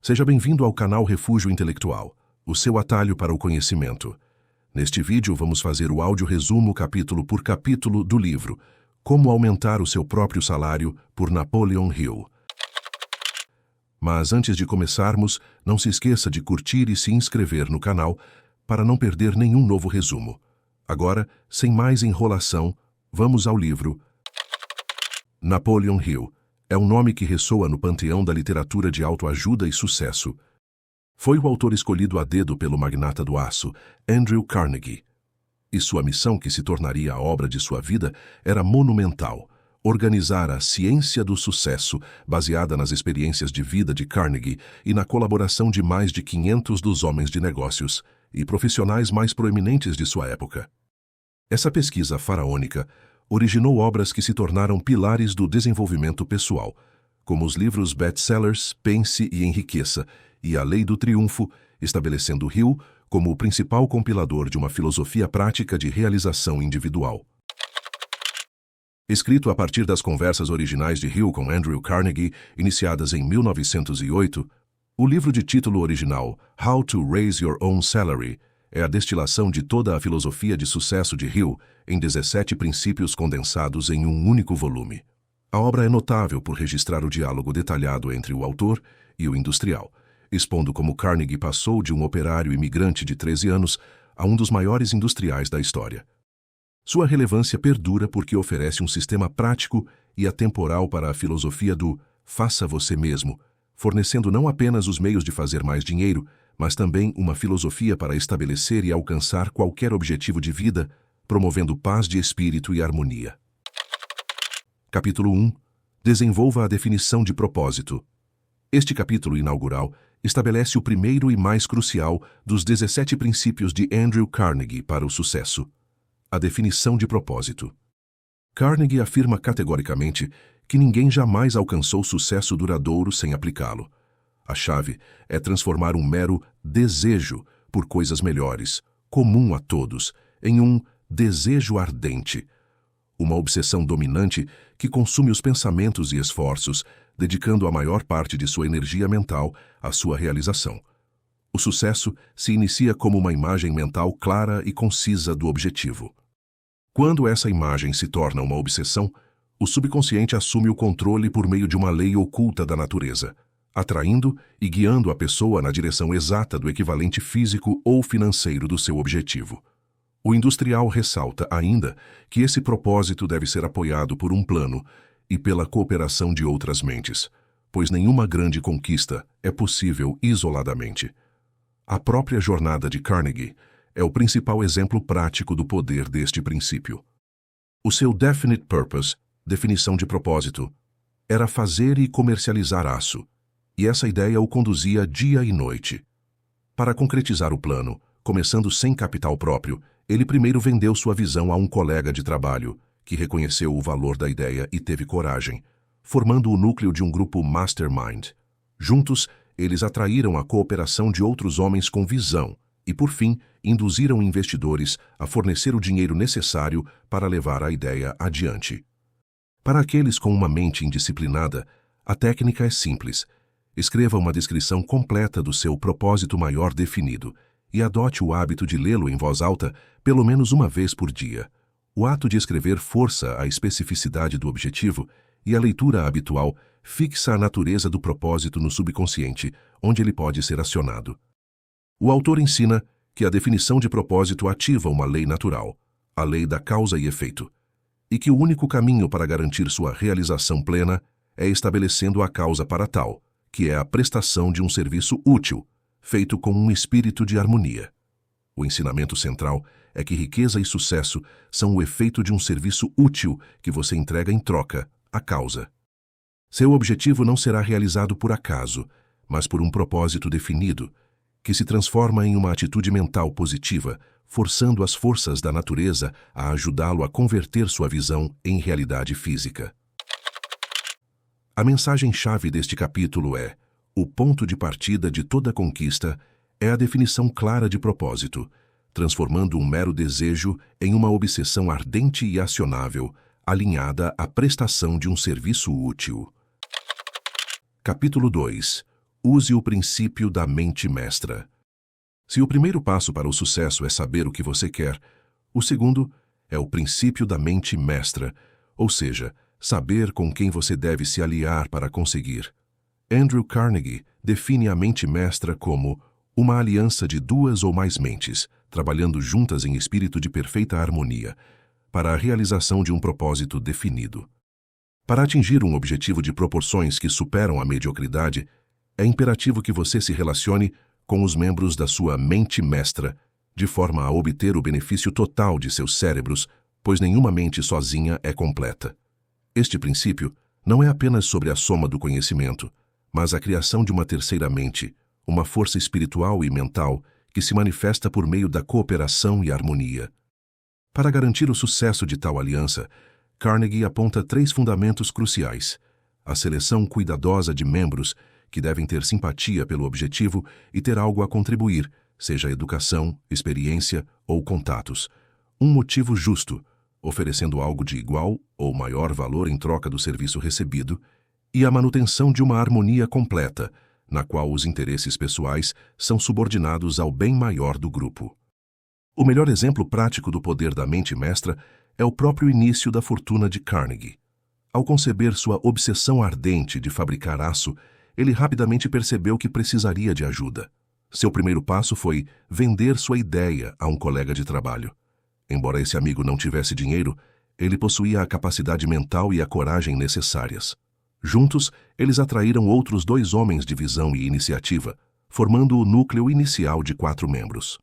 Seja bem-vindo ao canal Refúgio Intelectual, o seu atalho para o conhecimento. Neste vídeo vamos fazer o áudio resumo capítulo por capítulo do livro Como Aumentar o Seu Próprio Salário, por Napoleon Hill. Mas antes de começarmos, não se esqueça de curtir e se inscrever no canal para não perder nenhum novo resumo. Agora, sem mais enrolação, vamos ao livro. Napoleon Hill é um nome que ressoa no panteão da literatura de autoajuda e sucesso. Foi o autor escolhido a dedo pelo magnata do aço, Andrew Carnegie. E sua missão, que se tornaria a obra de sua vida, era monumental: organizar a ciência do sucesso, baseada nas experiências de vida de Carnegie e na colaboração de mais de 500 dos homens de negócios e profissionais mais proeminentes de sua época. Essa pesquisa faraônica originou obras que se tornaram pilares do desenvolvimento pessoal, como os livros best-sellers Pense e Enriqueça e A Lei do Triunfo, estabelecendo Hill como o principal compilador de uma filosofia prática de realização individual. Escrito a partir das conversas originais de Hill com Andrew Carnegie, iniciadas em 1908, o livro de título original How to Raise Your Own Salary é a destilação de toda a filosofia de sucesso de Hill em 17 princípios condensados em um único volume. A obra é notável por registrar o diálogo detalhado entre o autor e o industrial, expondo como Carnegie passou de um operário imigrante de 13 anos a um dos maiores industriais da história. Sua relevância perdura porque oferece um sistema prático e atemporal para a filosofia do faça você mesmo, fornecendo não apenas os meios de fazer mais dinheiro, mas também uma filosofia para estabelecer e alcançar qualquer objetivo de vida, promovendo paz de espírito e harmonia. Capítulo 1. Desenvolva a definição de propósito. Este capítulo inaugural estabelece o primeiro e mais crucial dos 17 princípios de Andrew Carnegie para o sucesso: a definição de propósito. Carnegie afirma categoricamente que ninguém jamais alcançou sucesso duradouro sem aplicá-lo. A chave é transformar um mero desejo por coisas melhores, comum a todos, em um desejo ardente, uma obsessão dominante que consume os pensamentos e esforços, dedicando a maior parte de sua energia mental à sua realização. O sucesso se inicia como uma imagem mental clara e concisa do objetivo. Quando essa imagem se torna uma obsessão, o subconsciente assume o controle por meio de uma lei oculta da natureza, atraindo e guiando a pessoa na direção exata do equivalente físico ou financeiro do seu objetivo. O industrial ressalta ainda que esse propósito deve ser apoiado por um plano e pela cooperação de outras mentes, pois nenhuma grande conquista é possível isoladamente. A própria jornada de Carnegie é o principal exemplo prático do poder deste princípio. O seu definite purpose, definição de propósito, era fazer e comercializar aço, e essa ideia o conduzia dia e noite. Para concretizar o plano, começando sem capital próprio, ele primeiro vendeu sua visão a um colega de trabalho, que reconheceu o valor da ideia e teve coragem, formando o núcleo de um grupo mastermind. Juntos, eles atraíram a cooperação de outros homens com visão e, por fim, induziram investidores a fornecer o dinheiro necessário para levar a ideia adiante. Para aqueles com uma mente indisciplinada, a técnica é simples. Escreva uma descrição completa do seu propósito maior definido e adote o hábito de lê-lo em voz alta pelo menos uma vez por dia. O ato de escrever força a especificidade do objetivo e a leitura habitual fixa a natureza do propósito no subconsciente, onde ele pode ser acionado. O autor ensina que a definição de propósito ativa uma lei natural, a lei da causa e efeito, e que o único caminho para garantir sua realização plena é estabelecendo a causa para tal, que é a prestação de um serviço útil, feito com um espírito de harmonia. O ensinamento central é que riqueza e sucesso são o efeito de um serviço útil que você entrega em troca, à causa. Seu objetivo não será realizado por acaso, mas por um propósito definido, que se transforma em uma atitude mental positiva, forçando as forças da natureza a ajudá-lo a converter sua visão em realidade física. A mensagem-chave deste capítulo é: o ponto de partida de toda conquista é a definição clara de propósito, transformando um mero desejo em uma obsessão ardente e acionável, alinhada à prestação de um serviço útil. Capítulo 2. Use o princípio da mente mestra. Se o primeiro passo para o sucesso é saber o que você quer, o segundo é o princípio da mente mestra, ou seja, saber com quem você deve se aliar para conseguir. Andrew Carnegie define a mente mestra como uma aliança de duas ou mais mentes, trabalhando juntas em espírito de perfeita harmonia, para a realização de um propósito definido. Para atingir um objetivo de proporções que superam a mediocridade, é imperativo que você se relacione com os membros da sua mente mestra, de forma a obter o benefício total de seus cérebros, pois nenhuma mente sozinha é completa. Este princípio não é apenas sobre a soma do conhecimento, mas a criação de uma terceira mente, uma força espiritual e mental que se manifesta por meio da cooperação e harmonia. Para garantir o sucesso de tal aliança, Carnegie aponta 3 fundamentos cruciais: a seleção cuidadosa de membros que devem ter simpatia pelo objetivo e ter algo a contribuir, seja educação, experiência ou contatos. Um motivo justo, oferecendo algo de igual ou maior valor em troca do serviço recebido, e a manutenção de uma harmonia completa, na qual os interesses pessoais são subordinados ao bem maior do grupo. O melhor exemplo prático do poder da mente mestra é o próprio início da fortuna de Carnegie. Ao conceber sua obsessão ardente de fabricar aço, ele rapidamente percebeu que precisaria de ajuda. Seu primeiro passo foi vender sua ideia a um colega de trabalho. Embora esse amigo não tivesse dinheiro, ele possuía a capacidade mental e a coragem necessárias. Juntos, eles atraíram outros 2 homens de visão e iniciativa, formando o núcleo inicial de 4 membros.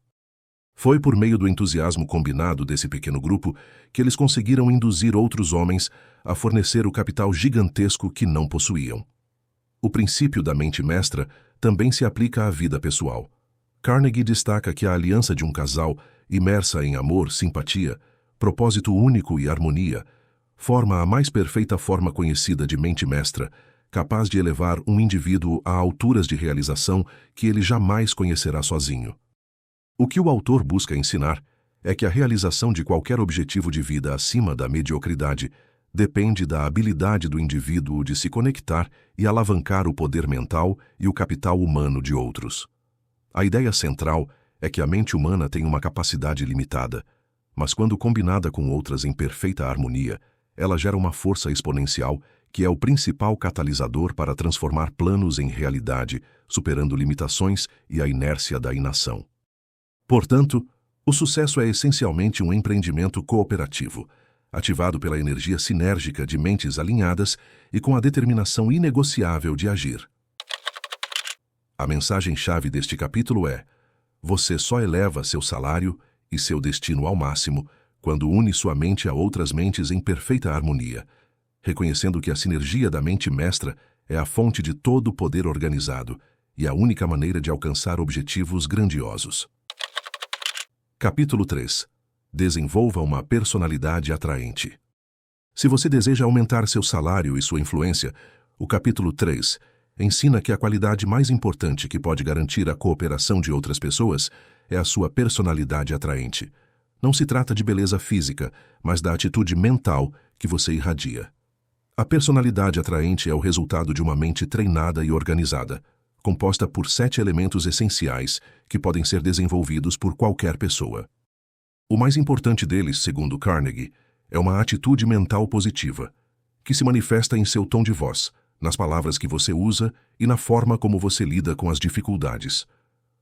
Foi por meio do entusiasmo combinado desse pequeno grupo que eles conseguiram induzir outros homens a fornecer o capital gigantesco que não possuíam. O princípio da mente mestra também se aplica à vida pessoal. Carnegie destaca que a aliança de um casal, imersa em amor, simpatia, propósito único e harmonia, forma a mais perfeita forma conhecida de mente mestra, capaz de elevar um indivíduo a alturas de realização que ele jamais conhecerá sozinho. O que o autor busca ensinar é que a realização de qualquer objetivo de vida acima da mediocridade depende da habilidade do indivíduo de se conectar e alavancar o poder mental e o capital humano de outros. A ideia central é que a mente humana tem uma capacidade limitada, mas quando combinada com outras em perfeita harmonia, ela gera uma força exponencial que é o principal catalisador para transformar planos em realidade, superando limitações e a inércia da inação. Portanto, o sucesso é essencialmente um empreendimento cooperativo, ativado pela energia sinérgica de mentes alinhadas e com a determinação inegociável de agir. A mensagem-chave deste capítulo é: você só eleva seu salário e seu destino ao máximo quando une sua mente a outras mentes em perfeita harmonia, reconhecendo que a sinergia da mente mestra é a fonte de todo o poder organizado e a única maneira de alcançar objetivos grandiosos. Capítulo 3. Desenvolva uma personalidade atraente. Se você deseja aumentar seu salário e sua influência, o capítulo 3 ensina que a qualidade mais importante que pode garantir a cooperação de outras pessoas é a sua personalidade atraente. Não se trata de beleza física, mas da atitude mental que você irradia. A personalidade atraente é o resultado de uma mente treinada e organizada, composta por 7 elementos essenciais que podem ser desenvolvidos por qualquer pessoa. O mais importante deles, segundo Carnegie, é uma atitude mental positiva, que se manifesta em seu tom de voz, nas palavras que você usa e na forma como você lida com as dificuldades.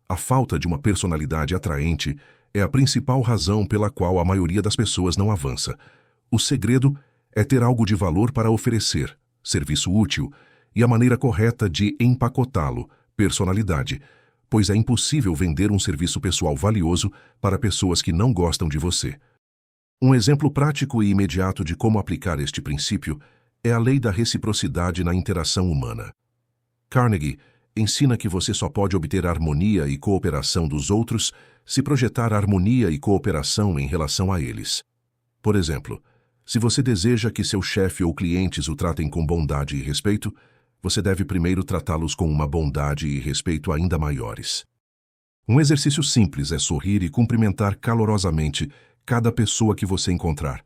A falta de uma personalidade atraente é a principal razão pela qual a maioria das pessoas não avança. O segredo é ter algo de valor para oferecer, serviço útil, e a maneira correta de empacotá-lo, personalidade, pois é impossível vender um serviço pessoal valioso para pessoas que não gostam de você. Um exemplo prático e imediato de como aplicar este princípio é a lei da reciprocidade na interação humana. Carnegie ensina que você só pode obter harmonia e cooperação dos outros se projetar harmonia e cooperação em relação a eles. Por exemplo, se você deseja que seu chefe ou clientes o tratem com bondade e respeito, você deve primeiro tratá-los com uma bondade e respeito ainda maiores. Um exercício simples é sorrir e cumprimentar calorosamente cada pessoa que você encontrar,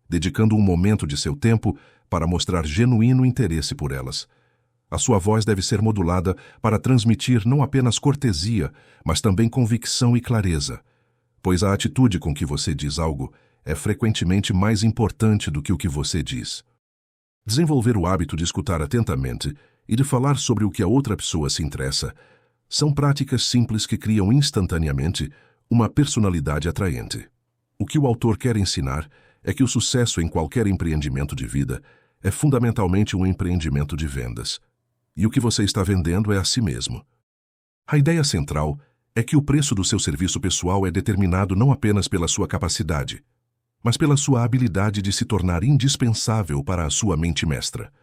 dedicando um momento de seu tempo para mostrar genuíno interesse por elas. A sua voz deve ser modulada para transmitir não apenas cortesia, mas também convicção e clareza, pois a atitude com que você diz algo é frequentemente mais importante do que o que você diz. Desenvolver o hábito de escutar atentamente e de falar sobre o que a outra pessoa se interessa são práticas simples que criam instantaneamente uma personalidade atraente. O que o autor quer ensinar é que o sucesso em qualquer empreendimento de vida é fundamentalmente um empreendimento de vendas. E o que você está vendendo é a si mesmo. A ideia central é que o preço do seu serviço pessoal é determinado não apenas pela sua capacidade, mas pela sua habilidade de se tornar indispensável para a sua mente mestra.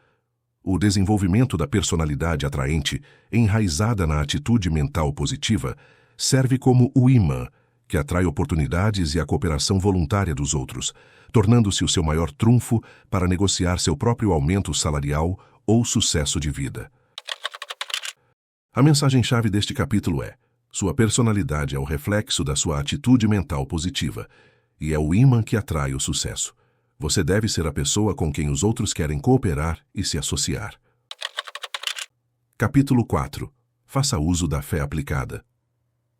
O desenvolvimento da personalidade atraente, enraizada na atitude mental positiva, serve como o imã que atrai oportunidades e a cooperação voluntária dos outros, tornando-se o seu maior trunfo para negociar seu próprio aumento salarial ou sucesso de vida. A mensagem-chave deste capítulo é: sua personalidade é o reflexo da sua atitude mental positiva e é o ímã que atrai o sucesso. Você deve ser a pessoa com quem os outros querem cooperar e se associar. Capítulo 4. Faça uso da fé aplicada.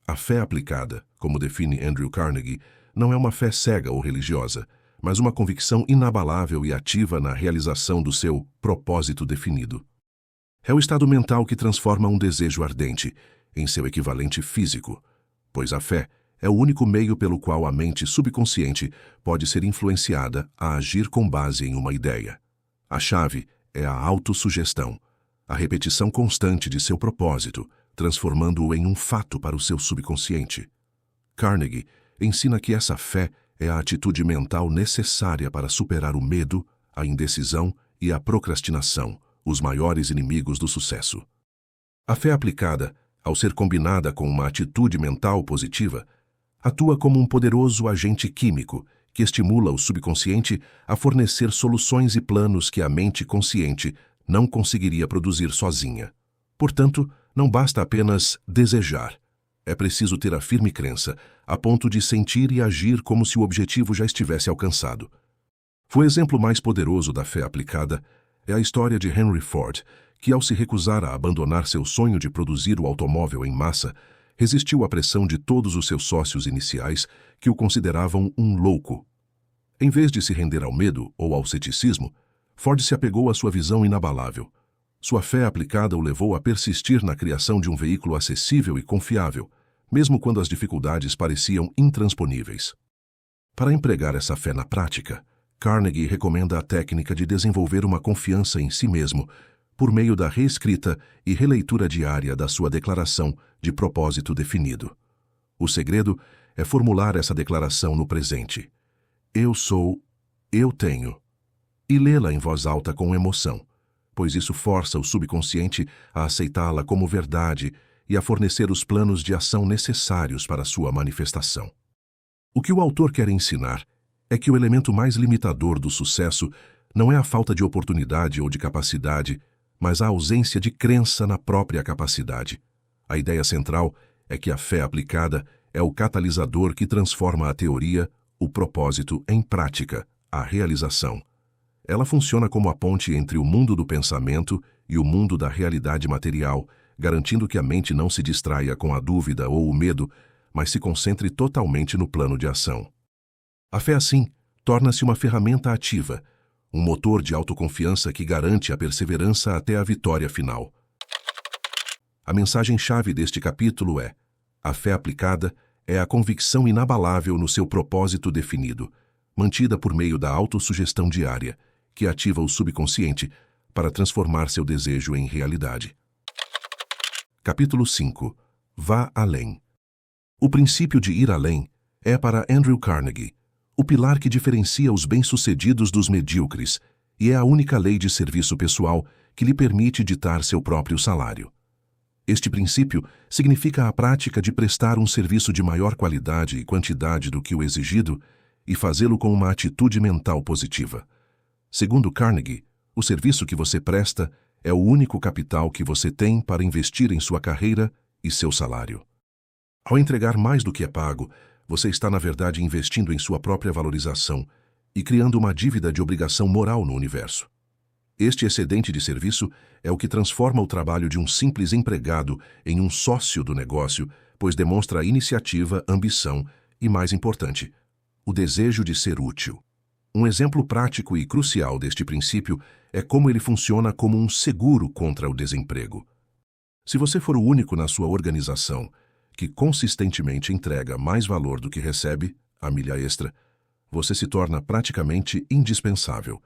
A fé aplicada, como define Andrew Carnegie, não é uma fé cega ou religiosa, mas uma convicção inabalável e ativa na realização do seu propósito definido. É o estado mental que transforma um desejo ardente em seu equivalente físico, pois a fé é o único meio pelo qual a mente subconsciente pode ser influenciada a agir com base em uma ideia. A chave é a autossugestão, a repetição constante de seu propósito, transformando-o em um fato para o seu subconsciente. Carnegie ensina que essa fé é a atitude mental necessária para superar o medo, a indecisão e a procrastinação, os maiores inimigos do sucesso. A fé aplicada, ao ser combinada com uma atitude mental positiva, atua como um poderoso agente químico que estimula o subconsciente a fornecer soluções e planos que a mente consciente não conseguiria produzir sozinha. Portanto, não basta apenas desejar. É preciso ter a firme crença, a ponto de sentir e agir como se o objetivo já estivesse alcançado. O exemplo mais poderoso da fé aplicada é a história de Henry Ford, que, ao se recusar a abandonar seu sonho de produzir o automóvel em massa, resistiu à pressão de todos os seus sócios iniciais, que o consideravam um louco. Em vez de se render ao medo ou ao ceticismo, Ford se apegou à sua visão inabalável. Sua fé aplicada o levou a persistir na criação de um veículo acessível e confiável, mesmo quando as dificuldades pareciam intransponíveis. Para empregar essa fé na prática, Carnegie recomenda a técnica de desenvolver uma confiança em si mesmo, por meio da reescrita e releitura diária da sua declaração de propósito definido. O segredo é formular essa declaração no presente. Eu sou, eu tenho. E lê-la em voz alta com emoção, pois isso força o subconsciente a aceitá-la como verdade e a fornecer os planos de ação necessários para sua manifestação. O que o autor quer ensinar é que o elemento mais limitador do sucesso não é a falta de oportunidade ou de capacidade, mas a ausência de crença na própria capacidade. A ideia central é que a fé aplicada é o catalisador que transforma a teoria, o propósito, em prática, a realização. Ela funciona como a ponte entre o mundo do pensamento e o mundo da realidade material, garantindo que a mente não se distraia com a dúvida ou o medo, mas se concentre totalmente no plano de ação. A fé, assim, torna-se uma ferramenta ativa, um motor de autoconfiança que garante a perseverança até a vitória final. A mensagem-chave deste capítulo é: a fé aplicada é a convicção inabalável no seu propósito definido, mantida por meio da autossugestão diária, que ativa o subconsciente para transformar seu desejo em realidade. Capítulo 5. Vá além. O princípio de ir além é, para Andrew Carnegie, o pilar que diferencia os bem-sucedidos dos medíocres e é a única lei de serviço pessoal que lhe permite ditar seu próprio salário. Este princípio significa a prática de prestar um serviço de maior qualidade e quantidade do que o exigido e fazê-lo com uma atitude mental positiva. Segundo Carnegie, o serviço que você presta é o único capital que você tem para investir em sua carreira e seu salário. Ao entregar mais do que é pago, você está, na verdade, investindo em sua própria valorização e criando uma dívida de obrigação moral no universo. Este excedente de serviço é o que transforma o trabalho de um simples empregado em um sócio do negócio, pois demonstra iniciativa, ambição e, mais importante, o desejo de ser útil. Um exemplo prático e crucial deste princípio é como ele funciona como um seguro contra o desemprego. Se você for o único na sua organização que consistentemente entrega mais valor do que recebe, a milha extra, você se torna praticamente indispensável.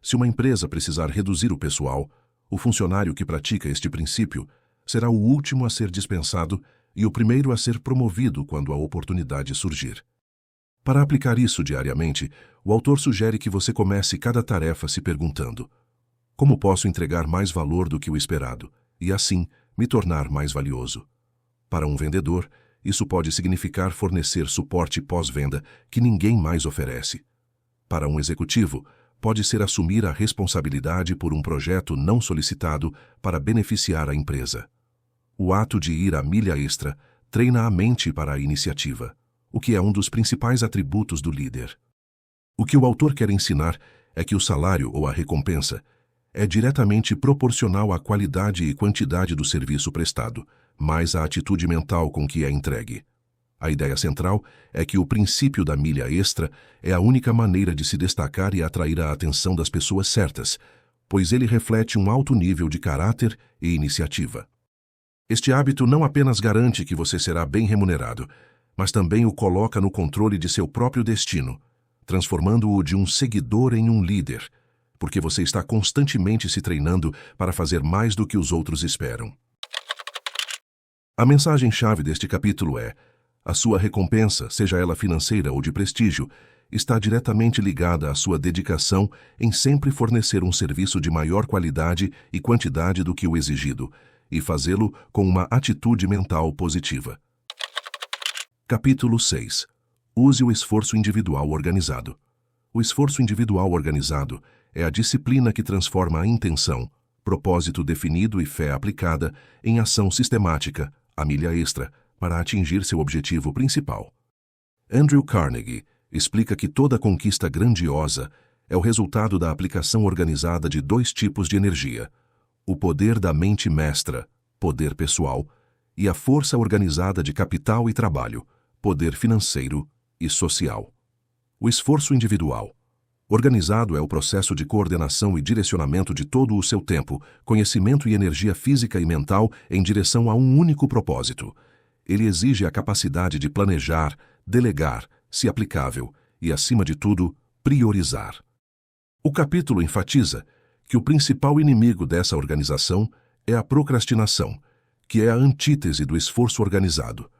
Se uma empresa precisar reduzir o pessoal, o funcionário que pratica este princípio será o último a ser dispensado e o primeiro a ser promovido quando a oportunidade surgir. Para aplicar isso diariamente, o autor sugere que você comece cada tarefa se perguntando: como posso entregar mais valor do que o esperado e, assim, me tornar mais valioso? Para um vendedor, isso pode significar fornecer suporte pós-venda que ninguém mais oferece. Para um executivo, pode ser assumir a responsabilidade por um projeto não solicitado para beneficiar a empresa. O ato de ir à milha extra treina a mente para a iniciativa, o que é um dos principais atributos do líder. O que o autor quer ensinar é que o salário ou a recompensa é diretamente proporcional à qualidade e quantidade do serviço prestado, mais a atitude mental com que é entregue. A ideia central é que o princípio da milha extra é a única maneira de se destacar e atrair a atenção das pessoas certas, pois ele reflete um alto nível de caráter e iniciativa. Este hábito não apenas garante que você será bem remunerado, mas também o coloca no controle de seu próprio destino, transformando-o de um seguidor em um líder, porque você está constantemente se treinando para fazer mais do que os outros esperam. A mensagem-chave deste capítulo é: a sua recompensa, seja ela financeira ou de prestígio, está diretamente ligada à sua dedicação em sempre fornecer um serviço de maior qualidade e quantidade do que o exigido, e fazê-lo com uma atitude mental positiva. Capítulo 6. Use o esforço individual organizado. O esforço individual organizado é a disciplina que transforma a intenção, propósito definido e fé aplicada em ação sistemática, a milha extra, para atingir seu objetivo principal. Andrew Carnegie explica que toda conquista grandiosa é o resultado da aplicação organizada de dois tipos de energia: o poder da mente mestra, poder pessoal, e a força organizada de capital e trabalho, poder financeiro e social. O esforço individual organizado é o processo de coordenação e direcionamento de todo o seu tempo, conhecimento e energia física e mental em direção a um único propósito. Ele exige a capacidade de planejar, delegar, se aplicável e, acima de tudo, priorizar. O capítulo enfatiza que o principal inimigo dessa organização é a procrastinação, que é a antítese do esforço organizado.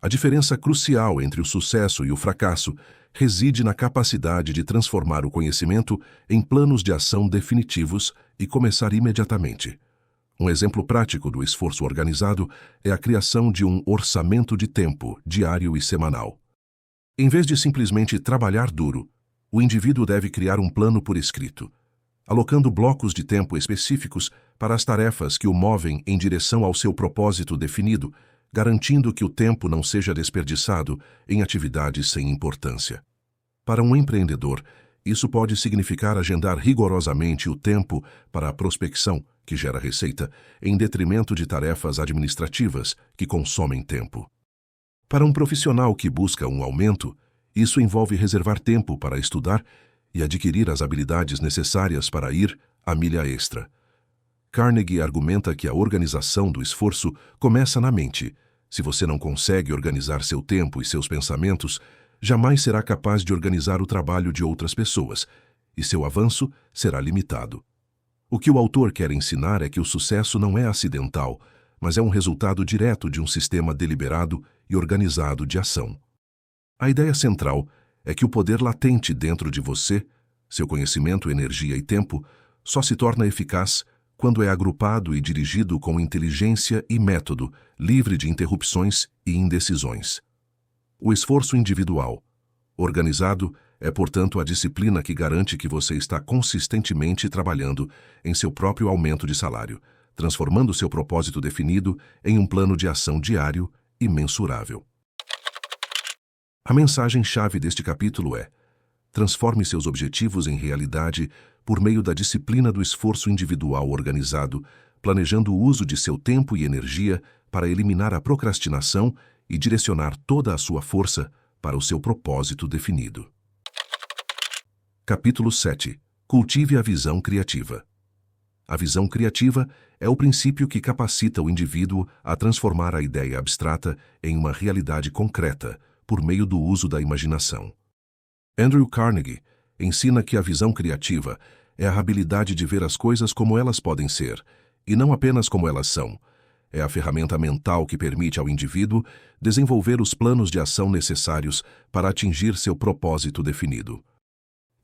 A diferença crucial entre o sucesso e o fracasso reside na capacidade de transformar o conhecimento em planos de ação definitivos e começar imediatamente. Um exemplo prático do esforço organizado é a criação de um orçamento de tempo, diário e semanal. Em vez de simplesmente trabalhar duro, o indivíduo deve criar um plano por escrito, alocando blocos de tempo específicos para as tarefas que o movem em direção ao seu propósito definido, garantindo que o tempo não seja desperdiçado em atividades sem importância. Para um empreendedor, isso pode significar agendar rigorosamente o tempo para a prospecção, que gera receita, em detrimento de tarefas administrativas que consomem tempo. Para um profissional que busca um aumento, isso envolve reservar tempo para estudar e adquirir as habilidades necessárias para ir à milha extra. Carnegie argumenta que a organização do esforço começa na mente. Se você não consegue organizar seu tempo e seus pensamentos, jamais será capaz de organizar o trabalho de outras pessoas, e seu avanço será limitado. O que o autor quer ensinar é que o sucesso não é acidental, mas é um resultado direto de um sistema deliberado e organizado de ação. A ideia central é que o poder latente dentro de você, seu conhecimento, energia e tempo, só se torna eficaz quando é agrupado e dirigido com inteligência e método, livre de interrupções e indecisões. O esforço individual, organizado, é, portanto, a disciplina que garante que você está consistentemente trabalhando em seu próprio aumento de salário, transformando seu propósito definido em um plano de ação diário e mensurável. A mensagem-chave deste capítulo é: transforme seus objetivos em realidade por meio da disciplina do esforço individual organizado, planejando o uso de seu tempo e energia para eliminar a procrastinação e direcionar toda a sua força para o seu propósito definido. Capítulo 7. Cultive a visão criativa. A visão criativa é o princípio que capacita o indivíduo a transformar a ideia abstrata em uma realidade concreta por meio do uso da imaginação. Andrew Carnegie ensina que a visão criativa é a habilidade de ver as coisas como elas podem ser, e não apenas como elas são. É a ferramenta mental que permite ao indivíduo desenvolver os planos de ação necessários para atingir seu propósito definido.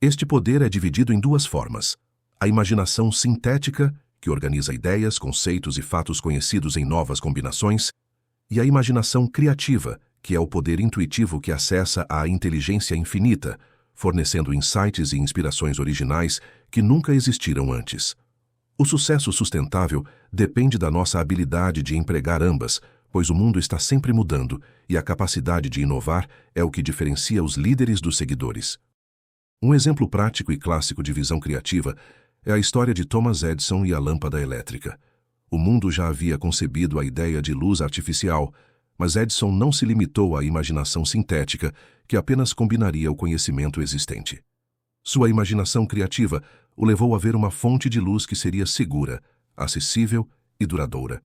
Este poder é dividido em duas formas: a imaginação sintética, que organiza ideias, conceitos e fatos conhecidos em novas combinações, e a imaginação criativa, que é o poder intuitivo que acessa a inteligência infinita, fornecendo insights e inspirações originais que nunca existiram antes. O sucesso sustentável depende da nossa habilidade de empregar ambas, pois o mundo está sempre mudando e a capacidade de inovar é o que diferencia os líderes dos seguidores. Um exemplo prático e clássico de visão criativa é a história de Thomas Edison e a lâmpada elétrica. O mundo já havia concebido a ideia de luz artificial, mas Edison não se limitou à imaginação sintética, que apenas combinaria o conhecimento existente. Sua imaginação criativa o levou a ver uma fonte de luz que seria segura, acessível e duradoura.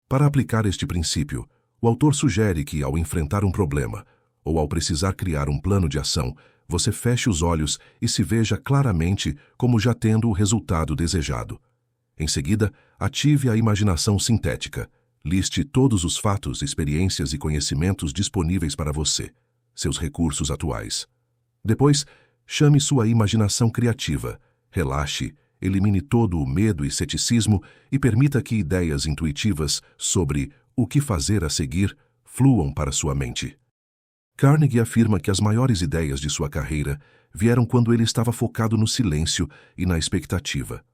Para aplicar este princípio, o autor sugere que, ao enfrentar um problema, ou ao precisar criar um plano de ação, você feche os olhos e se veja claramente como já tendo o resultado desejado. Em seguida, ative a imaginação sintética. Liste todos os fatos, experiências e conhecimentos disponíveis para você, seus recursos atuais. Depois, chame sua imaginação criativa. Relaxe, elimine todo o medo e ceticismo e permita que ideias intuitivas sobre o que fazer a seguir fluam para sua mente. Carnegie afirma que as maiores ideias de sua carreira vieram quando ele estava focado no silêncio e na expectativa.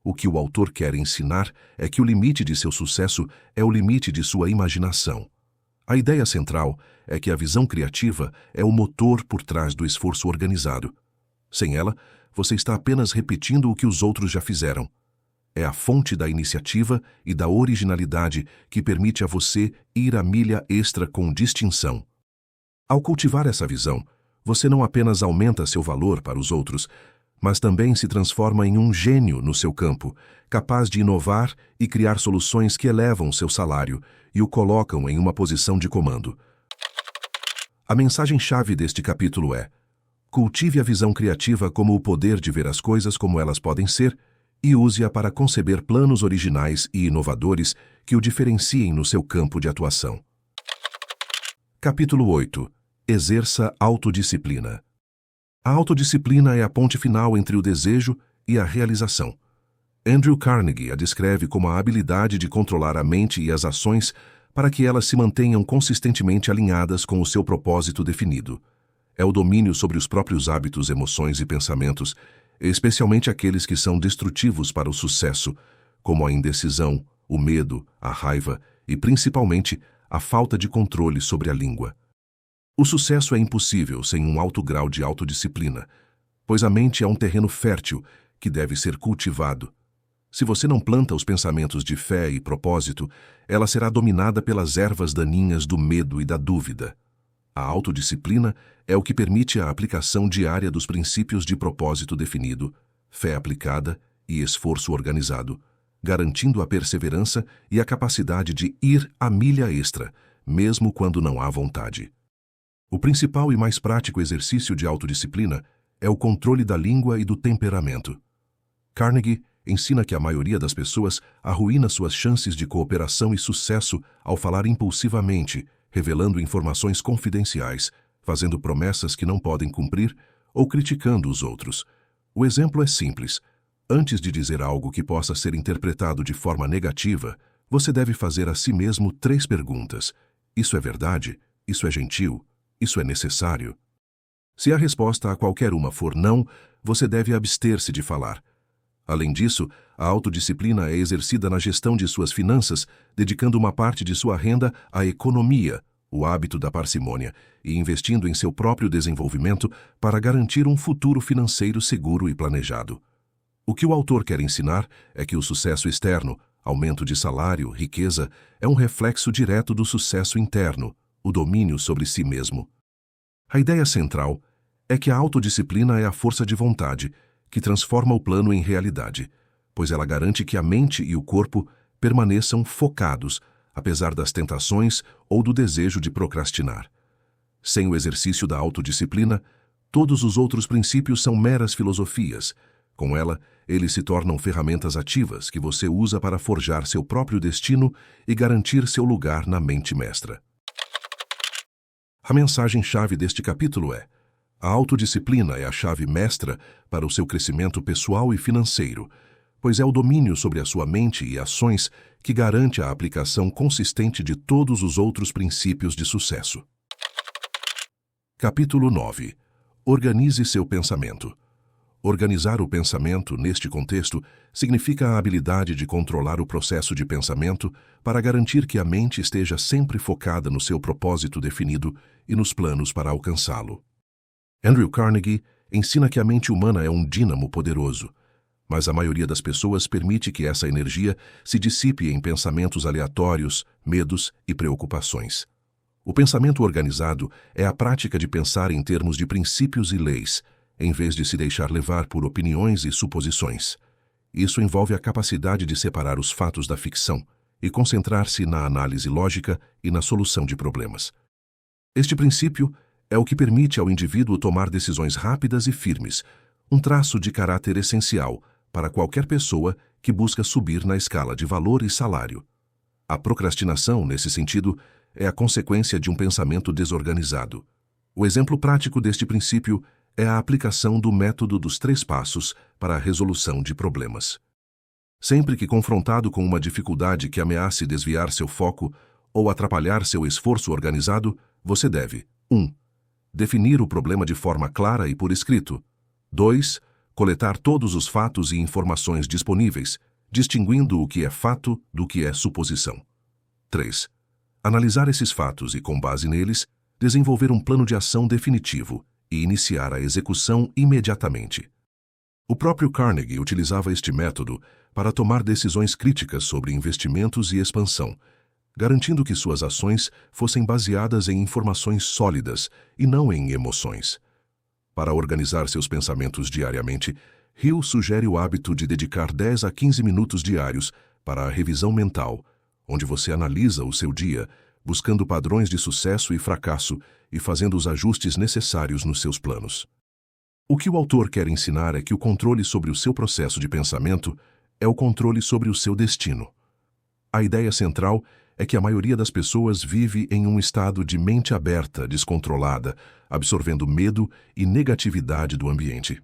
O que o autor quer ensinar é que o limite de seu sucesso é o limite de sua imaginação. A ideia central é que a visão criativa é o motor por trás do esforço organizado. Sem ela, você está apenas repetindo o que os outros já fizeram. É a fonte da iniciativa e da originalidade que permite a você ir a milha extra com distinção. Ao cultivar essa visão, você não apenas aumenta seu valor para os outros, mas também se transforma em um gênio no seu campo, capaz de inovar e criar soluções que elevam seu salário e o colocam em uma posição de comando. A mensagem-chave deste capítulo é: cultive a visão criativa como o poder de ver as coisas como elas podem ser e use-a para conceber planos originais e inovadores que o diferenciem no seu campo de atuação. Capítulo 8. Exerça autodisciplina. A autodisciplina é a ponte final entre o desejo e a realização. Andrew Carnegie a descreve como a habilidade de controlar a mente e as ações para que elas se mantenham consistentemente alinhadas com o seu propósito definido. É o domínio sobre os próprios hábitos, emoções e pensamentos, especialmente aqueles que são destrutivos para o sucesso, como a indecisão, o medo, a raiva e, principalmente, a falta de controle sobre a língua. O sucesso é impossível sem um alto grau de autodisciplina, pois a mente é um terreno fértil que deve ser cultivado. Se você não planta os pensamentos de fé e propósito, ela será dominada pelas ervas daninhas do medo e da dúvida. A autodisciplina é o que permite a aplicação diária dos princípios de propósito definido, fé aplicada e esforço organizado, garantindo a perseverança e a capacidade de ir a milha extra, mesmo quando não há vontade. O principal e mais prático exercício de autodisciplina é o controle da língua e do temperamento. Carnegie ensina que a maioria das pessoas arruína suas chances de cooperação e sucesso ao falar impulsivamente, revelando informações confidenciais, fazendo promessas que não podem cumprir ou criticando os outros. O exemplo é simples. Antes de dizer algo que possa ser interpretado de forma negativa, você deve fazer a si mesmo 3 perguntas. Isso é verdade? Isso é gentil? Isso é necessário? Se a resposta a qualquer uma for não, você deve abster-se de falar. Além disso, a autodisciplina é exercida na gestão de suas finanças, dedicando uma parte de sua renda à economia, o hábito da parcimônia e investindo em seu próprio desenvolvimento para garantir um futuro financeiro seguro e planejado. O que o autor quer ensinar é que o sucesso externo, aumento de salário, riqueza, é um reflexo direto do sucesso interno, o domínio sobre si mesmo. A ideia central é que a autodisciplina é a força de vontade que transforma o plano em realidade, pois ela garante que a mente e o corpo permaneçam focados, apesar das tentações ou do desejo de procrastinar. Sem o exercício da autodisciplina, todos os outros princípios são meras filosofias. Com ela, eles se tornam ferramentas ativas que você usa para forjar seu próprio destino e garantir seu lugar na mente mestra. A mensagem-chave deste capítulo é: a autodisciplina é a chave mestra para o seu crescimento pessoal e financeiro, pois é o domínio sobre a sua mente e ações que garante a aplicação consistente de todos os outros princípios de sucesso. Capítulo 9. Organize seu pensamento. Organizar o pensamento, neste contexto, significa a habilidade de controlar o processo de pensamento para garantir que a mente esteja sempre focada no seu propósito definido e nos planos para alcançá-lo. Andrew Carnegie ensina que a mente humana é um dínamo poderoso, mas a maioria das pessoas permite que essa energia se dissipe em pensamentos aleatórios, medos e preocupações. O pensamento organizado é a prática de pensar em termos de princípios e leis, em vez de se deixar levar por opiniões e suposições. Isso envolve a capacidade de separar os fatos da ficção e concentrar-se na análise lógica e na solução de problemas. Este princípio é o que permite ao indivíduo tomar decisões rápidas e firmes, um traço de caráter essencial para qualquer pessoa que busca subir na escala de valor e salário. A procrastinação, nesse sentido, é a consequência de um pensamento desorganizado. O exemplo prático deste princípio é a aplicação do método dos 3 passos para a resolução de problemas. Sempre que confrontado com uma dificuldade que ameace desviar seu foco ou atrapalhar seu esforço organizado, você deve: 1. Definir o problema de forma clara e por escrito. 2. Coletar todos os fatos e informações disponíveis, distinguindo o que é fato do que é suposição. 3. Analisar esses fatos e, com base neles, desenvolver um plano de ação definitivo e iniciar a execução imediatamente. O próprio Carnegie utilizava este método para tomar decisões críticas sobre investimentos e expansão, garantindo que suas ações fossem baseadas em informações sólidas e não em emoções. Para organizar seus pensamentos diariamente, Hill sugere o hábito de dedicar 10 a 15 minutos diários para a revisão mental, onde você analisa o seu dia, buscando padrões de sucesso e fracasso e fazendo os ajustes necessários nos seus planos. O que o autor quer ensinar é que o controle sobre o seu processo de pensamento é o controle sobre o seu destino. A ideia central é que a maioria das pessoas vive em um estado de mente aberta, descontrolada, absorvendo medo e negatividade do ambiente.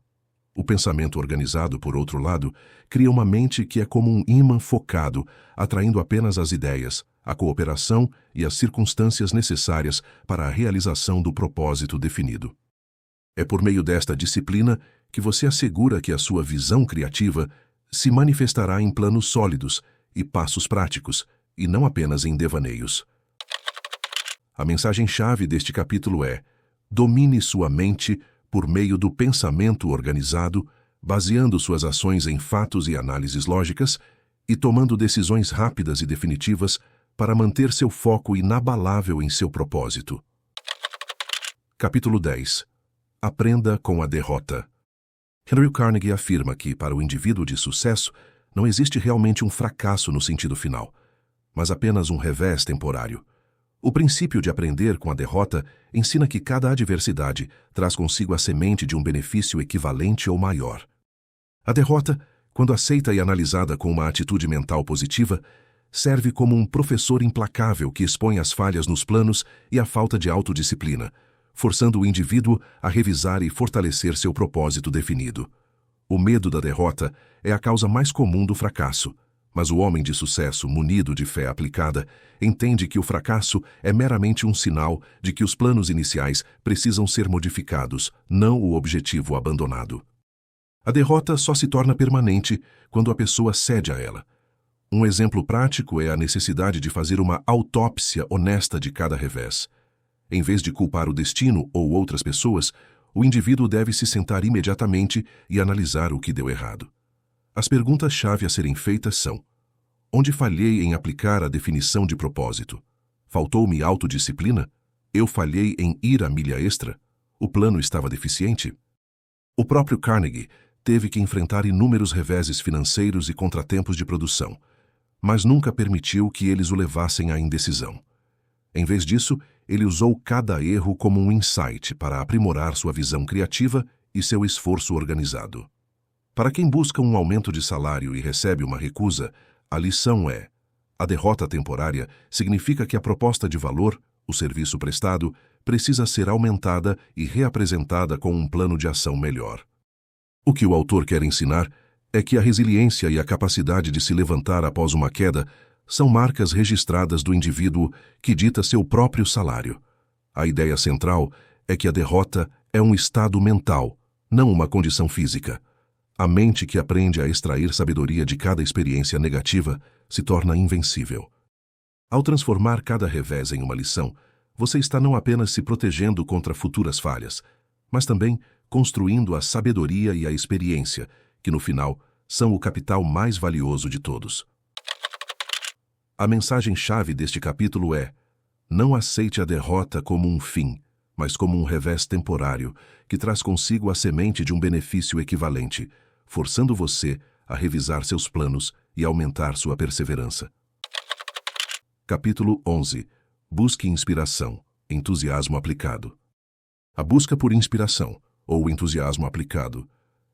O pensamento organizado, por outro lado, cria uma mente que é como um ímã focado, atraindo apenas as ideias, a cooperação e as circunstâncias necessárias para a realização do propósito definido. É por meio desta disciplina que você assegura que a sua visão criativa se manifestará em planos sólidos e passos práticos, e não apenas em devaneios. A mensagem-chave deste capítulo é: domine sua mente por meio do pensamento organizado, baseando suas ações em fatos e análises lógicas e tomando decisões rápidas e definitivas para manter seu foco inabalável em seu propósito. Capítulo 10. Aprenda com a derrota. Andrew Carnegie afirma que, para o indivíduo de sucesso, não existe realmente um fracasso no sentido final, mas apenas um revés temporário. O princípio de aprender com a derrota ensina que cada adversidade traz consigo a semente de um benefício equivalente ou maior. A derrota, quando aceita e analisada com uma atitude mental positiva, serve como um professor implacável que expõe as falhas nos planos e a falta de autodisciplina, forçando o indivíduo a revisar e fortalecer seu propósito definido. O medo da derrota é a causa mais comum do fracasso, mas o homem de sucesso, munido de fé aplicada, entende que o fracasso é meramente um sinal de que os planos iniciais precisam ser modificados, não o objetivo abandonado. A derrota só se torna permanente quando a pessoa cede a ela. Um exemplo prático é a necessidade de fazer uma autópsia honesta de cada revés. Em vez de culpar o destino ou outras pessoas, o indivíduo deve se sentar imediatamente e analisar o que deu errado. As perguntas-chave a serem feitas são: onde falhei em aplicar a definição de propósito? Faltou-me autodisciplina? Eu falhei em ir a milha extra? O plano estava deficiente? O próprio Carnegie teve que enfrentar inúmeros reveses financeiros e contratempos de produção, mas nunca permitiu que eles o levassem à indecisão. Em vez disso, ele usou cada erro como um insight para aprimorar sua visão criativa e seu esforço organizado. Para quem busca um aumento de salário e recebe uma recusa, a lição é: a derrota temporária significa que a proposta de valor, o serviço prestado, precisa ser aumentada e reapresentada com um plano de ação melhor. O que o autor quer ensinar é que a resiliência e a capacidade de se levantar após uma queda são marcas registradas do indivíduo que dita seu próprio salário. A ideia central é que a derrota é um estado mental, não uma condição física. A mente que aprende a extrair sabedoria de cada experiência negativa se torna invencível. Ao transformar cada revés em uma lição, você está não apenas se protegendo contra futuras falhas, mas também construindo a sabedoria e a experiência, que no final são o capital mais valioso de todos. A mensagem-chave deste capítulo é: não aceite a derrota como um fim, mas como um revés temporário que traz consigo a semente de um benefício equivalente, forçando você a revisar seus planos e aumentar sua perseverança. Capítulo 11. Busque inspiração, entusiasmo aplicado. A busca por inspiração, ou entusiasmo aplicado,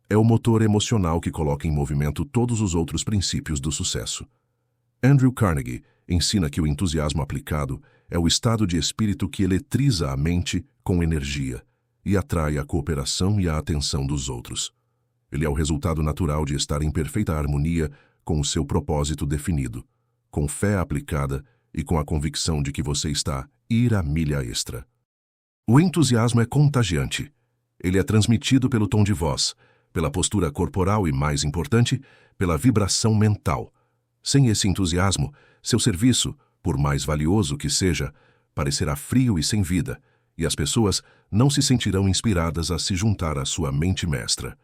é o motor emocional que coloca em movimento todos os outros princípios do sucesso. Andrew Carnegie ensina que o entusiasmo aplicado é o estado de espírito que eletriza a mente com energia e atrai a cooperação e a atenção dos outros. Ele é o resultado natural de estar em perfeita harmonia com o seu propósito definido, com fé aplicada e com a convicção de que você está ir a milha extra. O entusiasmo é contagiante. Ele é transmitido pelo tom de voz, pela postura corporal e, mais importante, pela vibração mental. Sem esse entusiasmo, seu serviço, por mais valioso que seja, parecerá frio e sem vida, e as pessoas não se sentirão inspiradas a se juntar à sua mente mestra.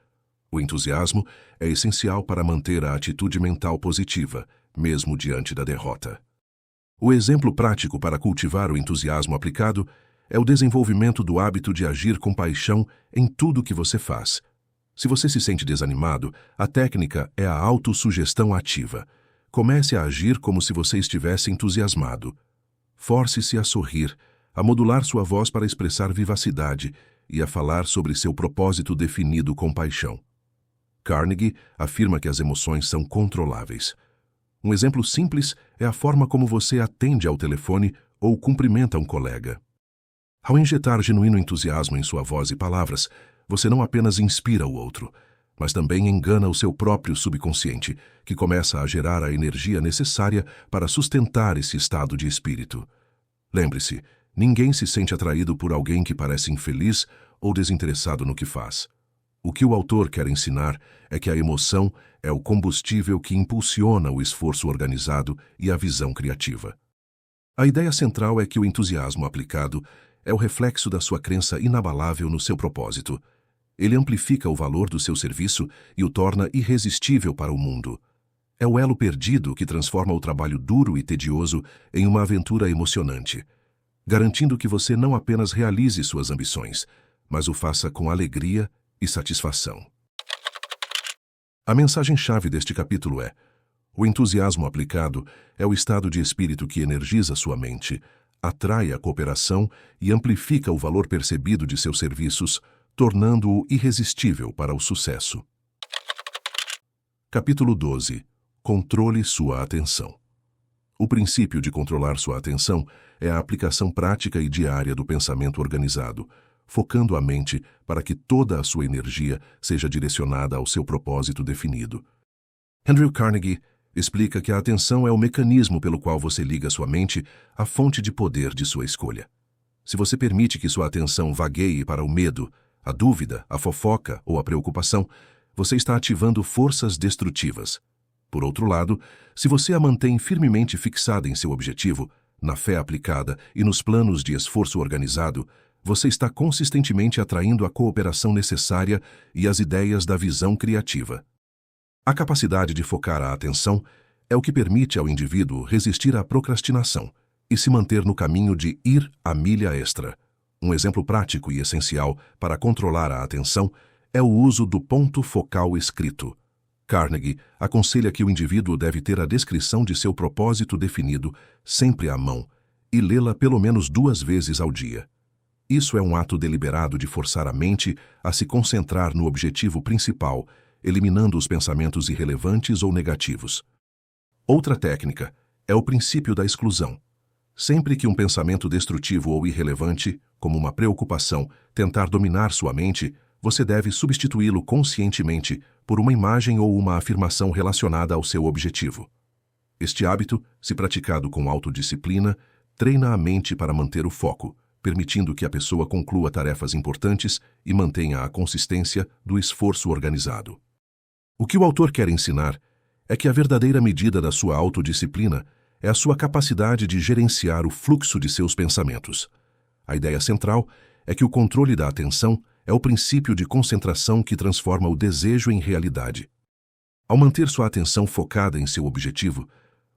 O entusiasmo é essencial para manter a atitude mental positiva, mesmo diante da derrota. O exemplo prático para cultivar o entusiasmo aplicado é o desenvolvimento do hábito de agir com paixão em tudo que você faz. Se você se sente desanimado, a técnica é a autossugestão ativa. Comece a agir como se você estivesse entusiasmado. Force-se a sorrir, a modular sua voz para expressar vivacidade e a falar sobre seu propósito definido com paixão. Carnegie afirma que as emoções são controláveis. Um exemplo simples é a forma como você atende ao telefone ou cumprimenta um colega. Ao injetar genuíno entusiasmo em sua voz e palavras, você não apenas inspira o outro, mas também engana o seu próprio subconsciente, que começa a gerar a energia necessária para sustentar esse estado de espírito. Lembre-se, ninguém se sente atraído por alguém que parece infeliz ou desinteressado no que faz. O que o autor quer ensinar é que a emoção é o combustível que impulsiona o esforço organizado e a visão criativa. A ideia central é que o entusiasmo aplicado é o reflexo da sua crença inabalável no seu propósito. Ele amplifica o valor do seu serviço e o torna irresistível para o mundo. É o elo perdido que transforma o trabalho duro e tedioso em uma aventura emocionante, garantindo que você não apenas realize suas ambições, mas o faça com alegria e satisfação. A mensagem-chave deste capítulo é: o entusiasmo aplicado é o estado de espírito que energiza sua mente, atrai a cooperação e amplifica o valor percebido de seus serviços, tornando-o irresistível para o sucesso. Capítulo 12. Controle sua atenção. O princípio de controlar sua atenção é a aplicação prática e diária do pensamento organizado, focando a mente para que toda a sua energia seja direcionada ao seu propósito definido. Andrew Carnegie explica que a atenção é o mecanismo pelo qual você liga sua mente à fonte de poder de sua escolha. Se você permite que sua atenção vagueie para o medo, a dúvida, a fofoca ou a preocupação, você está ativando forças destrutivas. Por outro lado, se você a mantém firmemente fixada em seu objetivo, na fé aplicada e nos planos de esforço organizado, você está consistentemente atraindo a cooperação necessária e as ideias da visão criativa. A capacidade de focar a atenção é o que permite ao indivíduo resistir à procrastinação e se manter no caminho de ir a milha extra. Um exemplo prático e essencial para controlar a atenção é o uso do ponto focal escrito. Carnegie aconselha que o indivíduo deve ter a descrição de seu propósito definido sempre à mão e lê-la pelo menos 2 vezes ao dia. Isso é um ato deliberado de forçar a mente a se concentrar no objetivo principal, eliminando os pensamentos irrelevantes ou negativos. Outra técnica é o princípio da exclusão. Sempre que um pensamento destrutivo ou irrelevante, como uma preocupação, tentar dominar sua mente, você deve substituí-lo conscientemente por uma imagem ou uma afirmação relacionada ao seu objetivo. Este hábito, se praticado com autodisciplina, treina a mente para manter o foco, permitindo que a pessoa conclua tarefas importantes e mantenha a consistência do esforço organizado. O que o autor quer ensinar é que a verdadeira medida da sua autodisciplina é a sua capacidade de gerenciar o fluxo de seus pensamentos. A ideia central é que o controle da atenção é o princípio de concentração que transforma o desejo em realidade. Ao manter sua atenção focada em seu objetivo,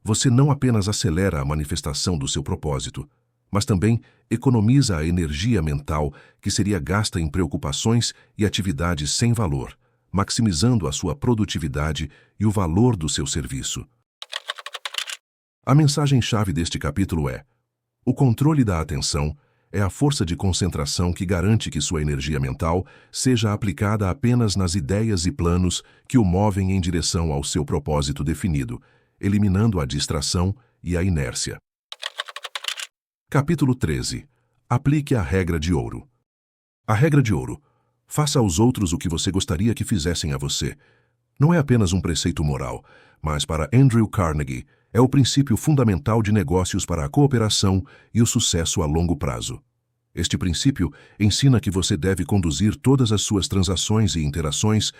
você não apenas acelera a manifestação do seu propósito, mas também economiza a energia mental que seria gasta em preocupações e atividades sem valor, maximizando a sua produtividade e o valor do seu serviço. A mensagem-chave deste capítulo é: o controle da atenção é a força de concentração que garante que sua energia mental seja aplicada apenas nas ideias e planos que o movem em direção ao seu propósito definido, eliminando a distração e a inércia. Capítulo 13. Aplique a regra de ouro. A regra de ouro. Faça aos outros o que você gostaria que fizessem a você. Não é apenas um preceito moral, mas para Andrew Carnegie, é o princípio fundamental de negócios para a cooperação e o sucesso a longo prazo. Este princípio ensina que você deve conduzir todas as suas transações e interações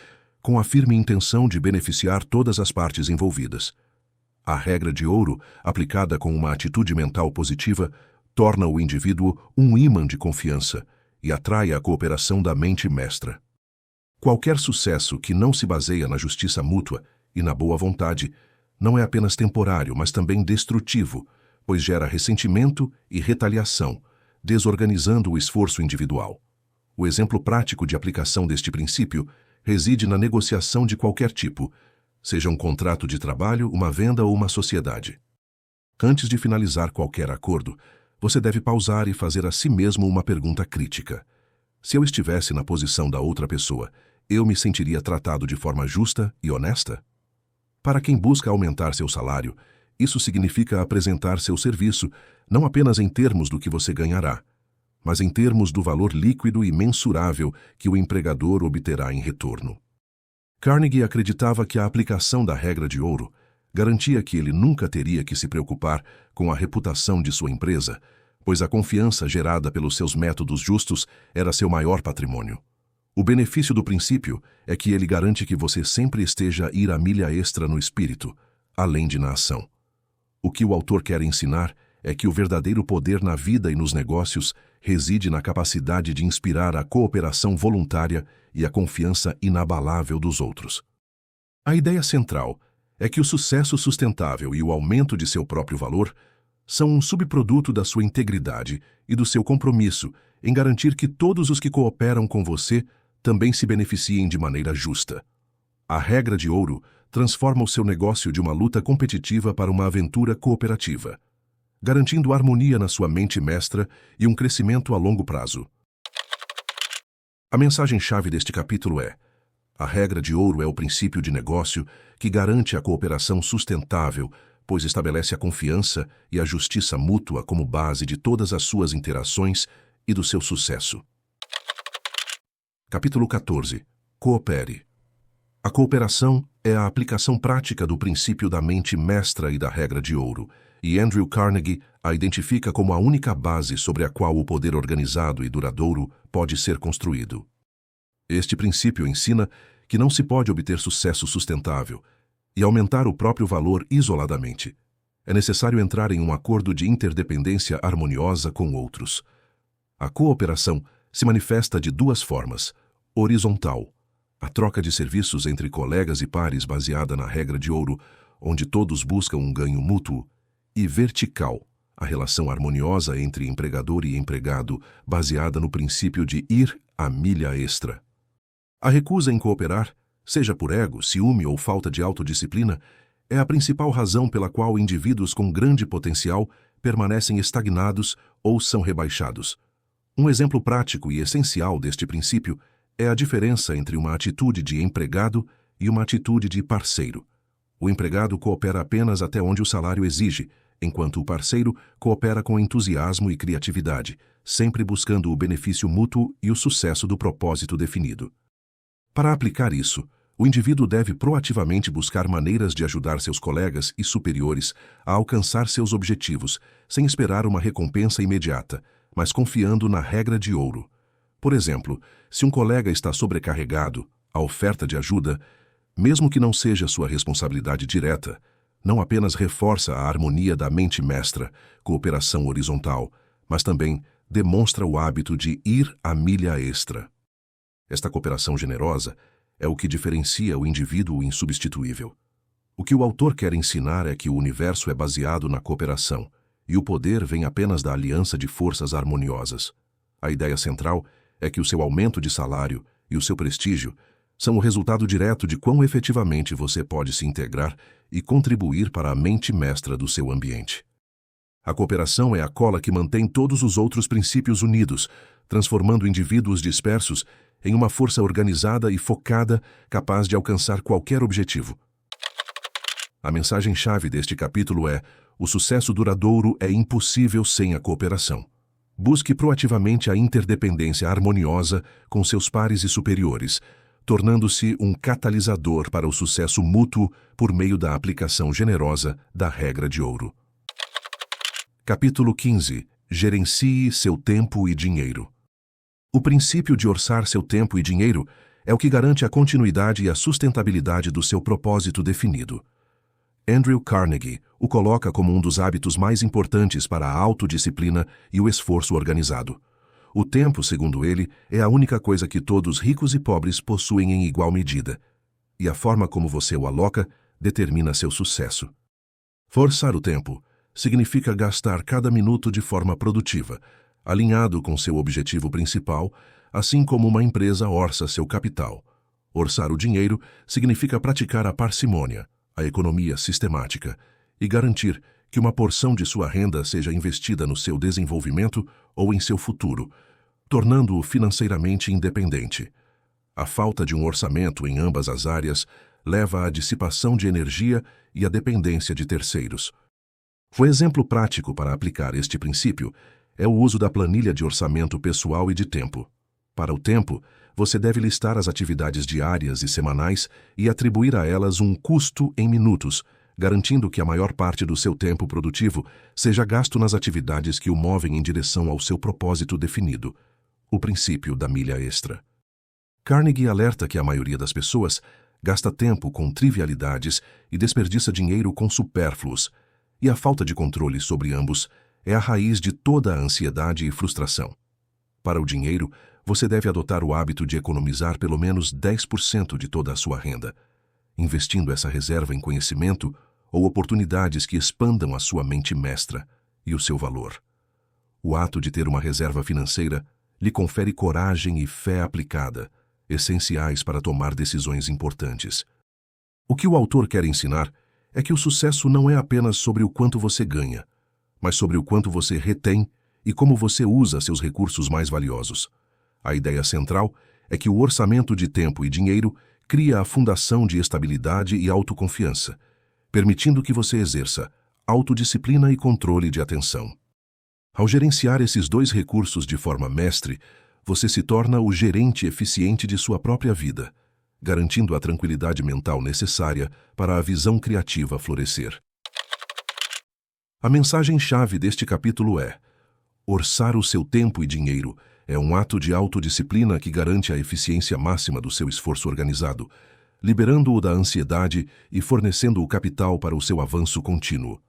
com a firme intenção de beneficiar todas as partes envolvidas. A regra de ouro, aplicada com uma atitude mental positiva, torna o indivíduo um ímã de confiança e atrai a cooperação da mente mestra. Qualquer sucesso que não se baseia na justiça mútua e na boa vontade não é apenas temporário, mas também destrutivo, pois gera ressentimento e retaliação, desorganizando o esforço individual. O exemplo prático de aplicação deste princípio reside na negociação de qualquer tipo, seja um contrato de trabalho, uma venda ou uma sociedade. Antes de finalizar qualquer acordo, você deve pausar e fazer a si mesmo uma pergunta crítica. Se eu estivesse na posição da outra pessoa, eu me sentiria tratado de forma justa e honesta? Para quem busca aumentar seu salário, isso significa apresentar seu serviço não apenas em termos do que você ganhará, mas em termos do valor líquido e mensurável que o empregador obterá em retorno. Carnegie acreditava que a aplicação da regra de ouro garantia que ele nunca teria que se preocupar com a reputação de sua empresa, pois a confiança gerada pelos seus métodos justos era seu maior patrimônio. O benefício do princípio é que ele garante que você sempre esteja a ir a milha extra no espírito, além de na ação. O que o autor quer ensinar é que o verdadeiro poder na vida e nos negócios reside na capacidade de inspirar a cooperação voluntária e a confiança inabalável dos outros. A ideia central é que o sucesso sustentável e o aumento de seu próprio valor são um subproduto da sua integridade e do seu compromisso em garantir que todos os que cooperam com você também se beneficiem de maneira justa. A regra de ouro transforma o seu negócio de uma luta competitiva para uma aventura cooperativa, garantindo harmonia na sua mente mestra e um crescimento a longo prazo. A mensagem-chave deste capítulo é: a regra de ouro é o princípio de negócio que garante a cooperação sustentável, pois estabelece a confiança e a justiça mútua como base de todas as suas interações e do seu sucesso. Capítulo 14. Coopere. A cooperação é a aplicação prática do princípio da mente mestra e da regra de ouro, e Andrew Carnegie a identifica como a única base sobre a qual o poder organizado e duradouro pode ser construído. Este princípio ensina que não se pode obter sucesso sustentável e aumentar o próprio valor isoladamente. é necessário entrar em um acordo de interdependência harmoniosa com outros. A cooperação se manifesta de duas formas: horizontal, a troca de serviços entre colegas e pares baseada na regra de ouro, onde todos buscam um ganho mútuo, e vertical, a relação harmoniosa entre empregador e empregado, baseada no princípio de ir a milha extra. A recusa em cooperar, seja por ego, ciúme ou falta de autodisciplina, é a principal razão pela qual indivíduos com grande potencial permanecem estagnados ou são rebaixados. Um exemplo prático e essencial deste princípio é a diferença entre uma atitude de empregado e uma atitude de parceiro. O empregado coopera apenas até onde o salário exige, enquanto o parceiro coopera com entusiasmo e criatividade, sempre buscando o benefício mútuo e o sucesso do propósito definido. Para aplicar isso, o indivíduo deve proativamente buscar maneiras de ajudar seus colegas e superiores a alcançar seus objetivos, sem esperar uma recompensa imediata, mas confiando na regra de ouro. Por exemplo, se um colega está sobrecarregado, a oferta de ajuda, mesmo que não seja sua responsabilidade direta, não apenas reforça a harmonia da mente mestra, cooperação horizontal, mas também demonstra o hábito de ir a milha extra. Esta cooperação generosa é o que diferencia o indivíduo insubstituível. O que o autor quer ensinar é que o universo é baseado na cooperação, e o poder vem apenas da aliança de forças harmoniosas. A ideia central é que o seu aumento de salário e o seu prestígio são o resultado direto de quão efetivamente você pode se integrar e contribuir para a mente mestra do seu ambiente. A cooperação é a cola que mantém todos os outros princípios unidos, transformando indivíduos dispersos em uma força organizada e focada capaz de alcançar qualquer objetivo. A mensagem-chave deste capítulo é: o sucesso duradouro é impossível sem a cooperação. Busque proativamente a interdependência harmoniosa com seus pares e superiores, tornando-se um catalisador para o sucesso mútuo por meio da aplicação generosa da regra de ouro. Capítulo 15. Gerencie seu tempo e dinheiro. O princípio de orçar seu tempo e dinheiro é o que garante a continuidade e a sustentabilidade do seu propósito definido. Andrew Carnegie o coloca como um dos hábitos mais importantes para a autodisciplina e o esforço organizado. O tempo, segundo ele, é a única coisa que todos ricos e pobres possuem em igual medida, e a forma como você o aloca determina seu sucesso. Forçar o tempo significa gastar cada minuto de forma produtiva, alinhado com seu objetivo principal, assim como uma empresa orça seu capital. Orçar o dinheiro significa praticar a parcimônia, a economia sistemática, e garantir que uma porção de sua renda seja investida no seu desenvolvimento ou em seu futuro, tornando-o financeiramente independente. A falta de um orçamento em ambas as áreas leva à dissipação de energia e à dependência de terceiros. O exemplo prático para aplicar este princípio é o uso da planilha de orçamento pessoal e de tempo. Para o tempo, você deve listar as atividades diárias e semanais e atribuir a elas um custo em minutos, garantindo que a maior parte do seu tempo produtivo seja gasto nas atividades que o movem em direção ao seu propósito definido, o princípio da milha extra. Carnegie alerta que a maioria das pessoas gasta tempo com trivialidades e desperdiça dinheiro com supérfluos, e a falta de controle sobre ambos é a raiz de toda a ansiedade e frustração. Para o dinheiro, você deve adotar o hábito de economizar pelo menos 10% de toda a sua renda, investindo essa reserva em conhecimento ou oportunidades que expandam a sua mente mestra e o seu valor. O ato de ter uma reserva financeira lhe confere coragem e fé aplicada, essenciais para tomar decisões importantes. O que o autor quer ensinar é que o sucesso não é apenas sobre o quanto você ganha, mas sobre o quanto você retém e como você usa seus recursos mais valiosos. A ideia central é que o orçamento de tempo e dinheiro cria a fundação de estabilidade e autoconfiança, permitindo que você exerça autodisciplina e controle de atenção. Ao gerenciar esses dois recursos de forma mestre, você se torna o gerente eficiente de sua própria vida, garantindo a tranquilidade mental necessária para a visão criativa florescer. A mensagem-chave deste capítulo é: orçar o seu tempo e dinheiro é um ato de autodisciplina que garante a eficiência máxima do seu esforço organizado, liberando-o da ansiedade e fornecendo o capital para o seu avanço contínuo.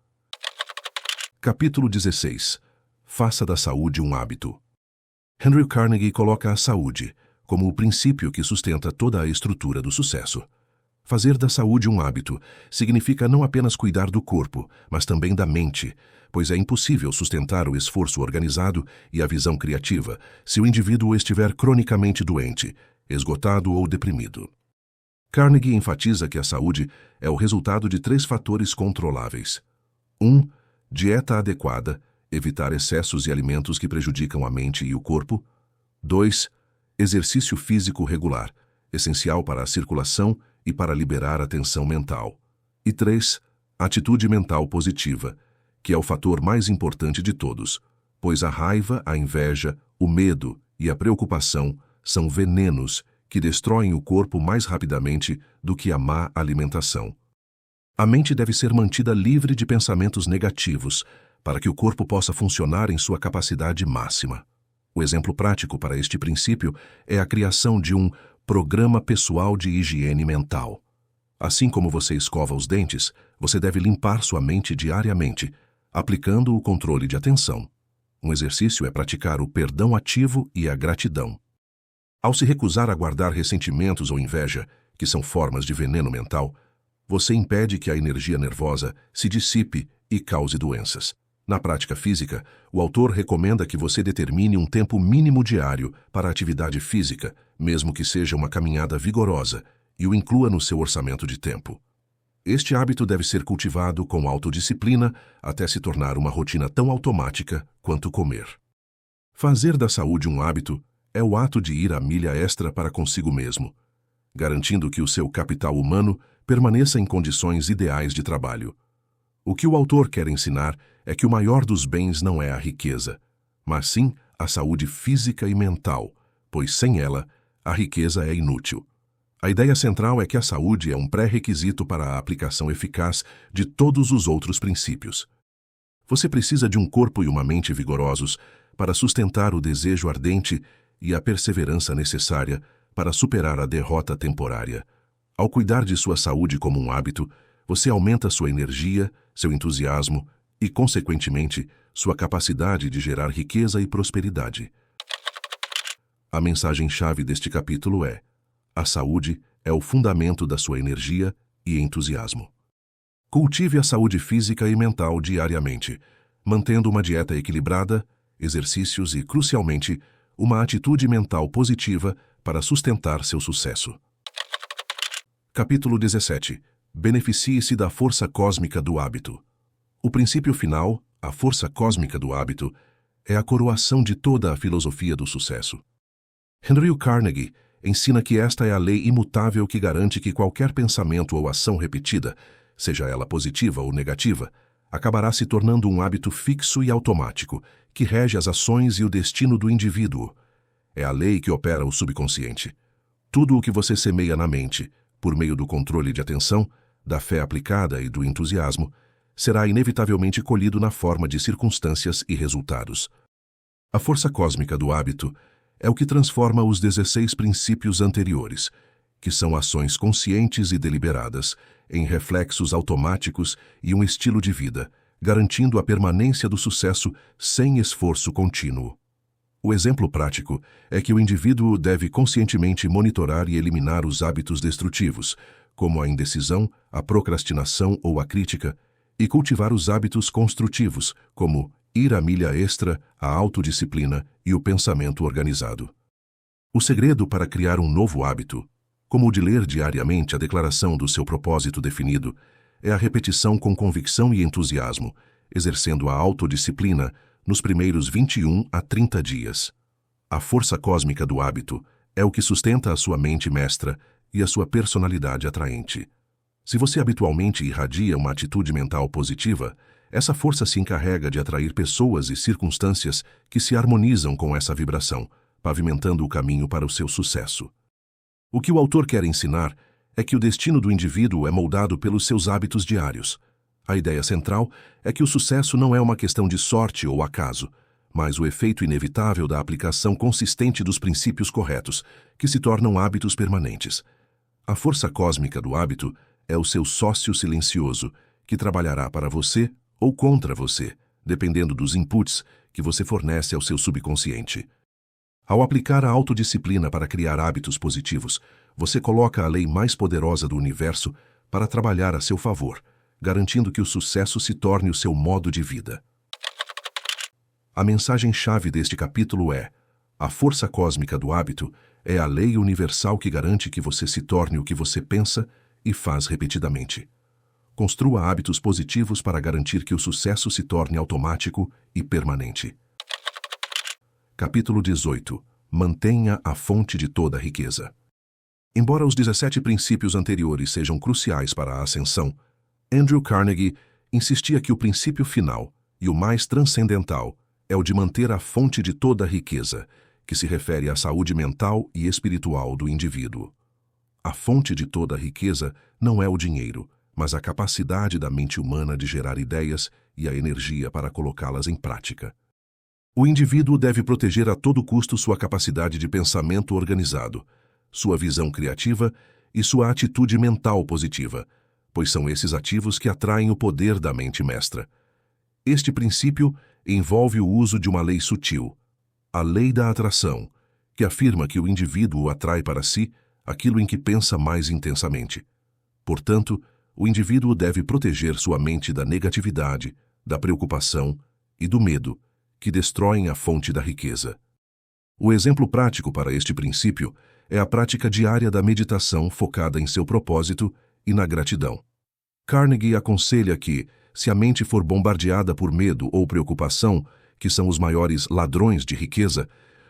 Capítulo 16. Faça da saúde um hábito. Andrew Carnegie coloca a saúde como o princípio que sustenta toda a estrutura do sucesso. Fazer da saúde um hábito significa não apenas cuidar do corpo, mas também da mente, pois é impossível sustentar o esforço organizado e a visão criativa se o indivíduo estiver cronicamente doente, esgotado ou deprimido. Carnegie enfatiza que a saúde é o resultado de 3 fatores controláveis. 1. Dieta adequada, evitar excessos e alimentos que prejudicam a mente e o corpo. 2. Exercício físico regular, essencial para a circulação e para liberar a tensão mental. E 3. Atitude mental positiva, que é o fator mais importante de todos, pois a raiva, a inveja, o medo e a preocupação são venenos que destroem o corpo mais rapidamente do que a má alimentação. A mente deve ser mantida livre de pensamentos negativos para que o corpo possa funcionar em sua capacidade máxima. O exemplo prático para este princípio é a criação de um programa pessoal de higiene mental. Assim como você escova os dentes, você deve limpar sua mente diariamente, aplicando o controle de atenção. Um exercício é praticar o perdão ativo e a gratidão. Ao se recusar a guardar ressentimentos ou inveja, que são formas de veneno mental, você impede que a energia nervosa se dissipe e cause doenças. Na prática física, o autor recomenda que você determine um tempo mínimo diário para a atividade física, mesmo que seja uma caminhada vigorosa, e o inclua no seu orçamento de tempo. Este hábito deve ser cultivado com autodisciplina até se tornar uma rotina tão automática quanto comer. Fazer da saúde um hábito é o ato de ir a milha extra para consigo mesmo, garantindo que o seu capital humano permaneça em condições ideais de trabalho. O que o autor quer ensinar é que o maior dos bens não é a riqueza, mas sim a saúde física e mental, pois sem ela, a riqueza é inútil. A ideia central é que a saúde é um pré-requisito para a aplicação eficaz de todos os outros princípios. Você precisa de um corpo e uma mente vigorosos para sustentar o desejo ardente e a perseverança necessária para superar a derrota temporária. Ao cuidar de sua saúde como um hábito, você aumenta sua energia, seu entusiasmo e, consequentemente, sua capacidade de gerar riqueza e prosperidade. A mensagem-chave deste capítulo é: a saúde é o fundamento da sua energia e entusiasmo. Cultive a saúde física e mental diariamente, mantendo uma dieta equilibrada, exercícios e, crucialmente, uma atitude mental positiva para sustentar seu sucesso. Capítulo 17. Beneficie-se da força cósmica do hábito. O princípio final, a força cósmica do hábito, é a coroação de toda a filosofia do sucesso. Andrew Carnegie ensina que esta é a lei imutável que garante que qualquer pensamento ou ação repetida, seja ela positiva ou negativa, acabará se tornando um hábito fixo e automático, que rege as ações e o destino do indivíduo. É a lei que opera o subconsciente. Tudo o que você semeia na mente, por meio do controle de atenção, da fé aplicada e do entusiasmo, será inevitavelmente colhido na forma de circunstâncias e resultados. A força cósmica do hábito é o que transforma os 16 princípios anteriores, que são ações conscientes e deliberadas, em reflexos automáticos e um estilo de vida, garantindo a permanência do sucesso sem esforço contínuo. O exemplo prático é que o indivíduo deve conscientemente monitorar e eliminar os hábitos destrutivos, como a indecisão, a procrastinação ou a crítica, e cultivar os hábitos construtivos, como ir a milha extra, a autodisciplina e o pensamento organizado. O segredo para criar um novo hábito, como o de ler diariamente a declaração do seu propósito definido, é a repetição com convicção e entusiasmo, exercendo a autodisciplina nos primeiros 21 a 30 dias. A força cósmica do hábito é o que sustenta a sua mente mestra e a sua personalidade atraente. Se você habitualmente irradia uma atitude mental positiva, essa força se encarrega de atrair pessoas e circunstâncias que se harmonizam com essa vibração, pavimentando o caminho para o seu sucesso. O que o autor quer ensinar é que o destino do indivíduo é moldado pelos seus hábitos diários. A ideia central é que o sucesso não é uma questão de sorte ou acaso, mas o efeito inevitável da aplicação consistente dos princípios corretos, que se tornam hábitos permanentes. A força cósmica do hábito é o seu sócio silencioso, que trabalhará para você ou contra você, dependendo dos inputs que você fornece ao seu subconsciente. Ao aplicar a autodisciplina para criar hábitos positivos, você coloca a lei mais poderosa do universo para trabalhar a seu favor, garantindo que o sucesso se torne o seu modo de vida. A mensagem-chave deste capítulo é: a força cósmica do hábito é a lei universal que garante que você se torne o que você pensa e faz repetidamente. Construa hábitos positivos para garantir que o sucesso se torne automático e permanente. Capítulo 18. Mantenha a fonte de toda a riqueza. Embora os 17 princípios anteriores sejam cruciais para a ascensão, Andrew Carnegie insistia que o princípio final, e o mais transcendental, é o de manter a fonte de toda a riqueza, que se refere à saúde mental e espiritual do indivíduo. A fonte de toda a riqueza não é o dinheiro, mas a capacidade da mente humana de gerar ideias e a energia para colocá-las em prática. O indivíduo deve proteger a todo custo sua capacidade de pensamento organizado, sua visão criativa e sua atitude mental positiva, pois são esses ativos que atraem o poder da mente mestra. Este princípio envolve o uso de uma lei sutil, a lei da atração, que afirma que o indivíduo atrai para si aquilo em que pensa mais intensamente. Portanto, o indivíduo deve proteger sua mente da negatividade, da preocupação e do medo, que destroem a fonte da riqueza. O exemplo prático para este princípio é a prática diária da meditação focada em seu propósito e na gratidão. Carnegie aconselha que, se a mente for bombardeada por medo ou preocupação, que são os maiores ladrões de riqueza,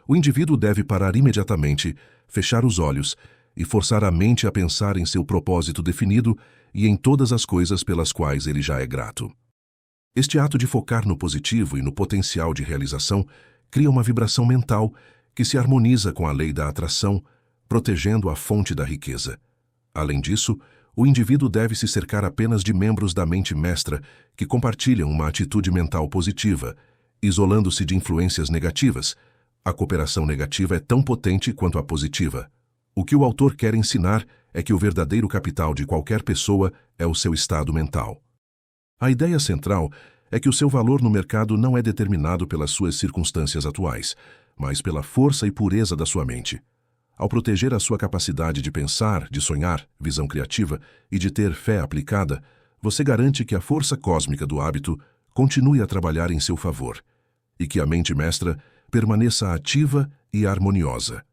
o indivíduo deve parar imediatamente, fechar os olhos e forçar a mente a pensar em seu propósito definido e em todas as coisas pelas quais ele já é grato. Este ato de focar no positivo e no potencial de realização cria uma vibração mental que se harmoniza com a lei da atração, protegendo a fonte da riqueza. Além disso, o indivíduo deve se cercar apenas de membros da mente mestra que compartilham uma atitude mental positiva, isolando-se de influências negativas. A cooperação negativa é tão potente quanto a positiva. O que o autor quer ensinar é que o verdadeiro capital de qualquer pessoa é o seu estado mental. A ideia central é que o seu valor no mercado não é determinado pelas suas circunstâncias atuais, mas pela força e pureza da sua mente. Ao proteger a sua capacidade de pensar, de sonhar, visão criativa e de ter fé aplicada, você garante que a força cósmica do hábito continue a trabalhar em seu favor e que a mente mestra permaneça ativa e harmoniosa.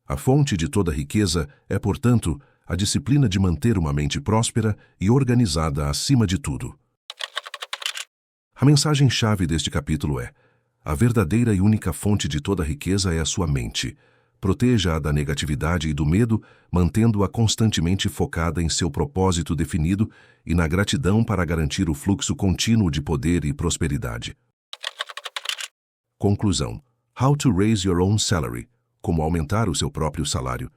A fonte de toda riqueza é, portanto, a disciplina de manter uma mente próspera e organizada acima de tudo. A mensagem-chave deste capítulo é: a verdadeira e única fonte de toda riqueza é a sua mente. Proteja-a da negatividade e do medo, mantendo-a constantemente focada em seu propósito definido e na gratidão para garantir o fluxo contínuo de poder e prosperidade. Conclusão. How to Raise Your Own Salary. Como aumentar o seu próprio salário.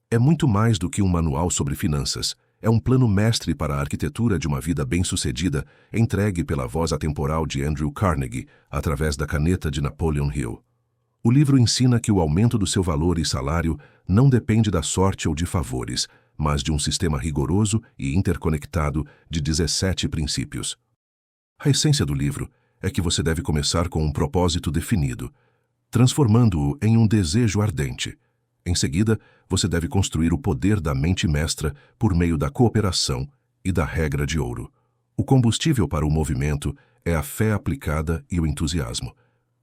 É muito mais do que um manual sobre finanças. É um plano mestre para a arquitetura de uma vida bem-sucedida, entregue pela voz atemporal de Andrew Carnegie, através da caneta de Napoleon Hill. O livro ensina que o aumento do seu valor e salário não depende da sorte ou de favores, mas de um sistema rigoroso e interconectado de 17 princípios. A essência do livro é que você deve começar com um propósito definido, transformando-o em um desejo ardente. Em seguida, você deve construir o poder da mente mestra por meio da cooperação e da regra de ouro. O combustível para o movimento é a fé aplicada e o entusiasmo,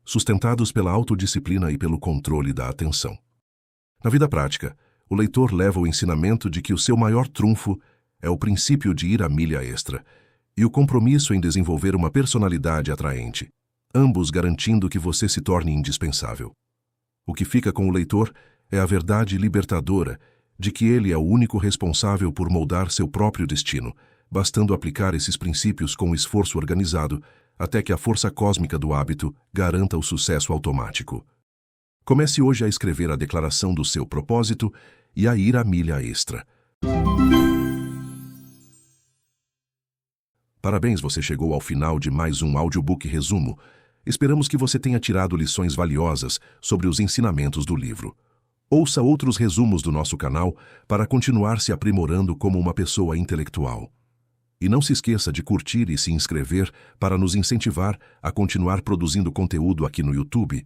sustentados pela autodisciplina e pelo controle da atenção. Na vida prática, o leitor leva o ensinamento de que o seu maior trunfo é o princípio de ir a milha extra e o compromisso em desenvolver uma personalidade atraente, ambos garantindo que você se torne indispensável. O que fica com o leitor é a verdade libertadora de que ele é o único responsável por moldar seu próprio destino, bastando aplicar esses princípios com esforço organizado até que a força cósmica do hábito garanta o sucesso automático. Comece hoje a escrever a declaração do seu propósito e a ir à milha extra. Parabéns, você chegou ao final de mais um audiobook resumo. Esperamos que você tenha tirado lições valiosas sobre os ensinamentos do livro. Ouça outros resumos do nosso canal para continuar se aprimorando como uma pessoa intelectual. E não se esqueça de curtir e se inscrever para nos incentivar a continuar produzindo conteúdo aqui no YouTube.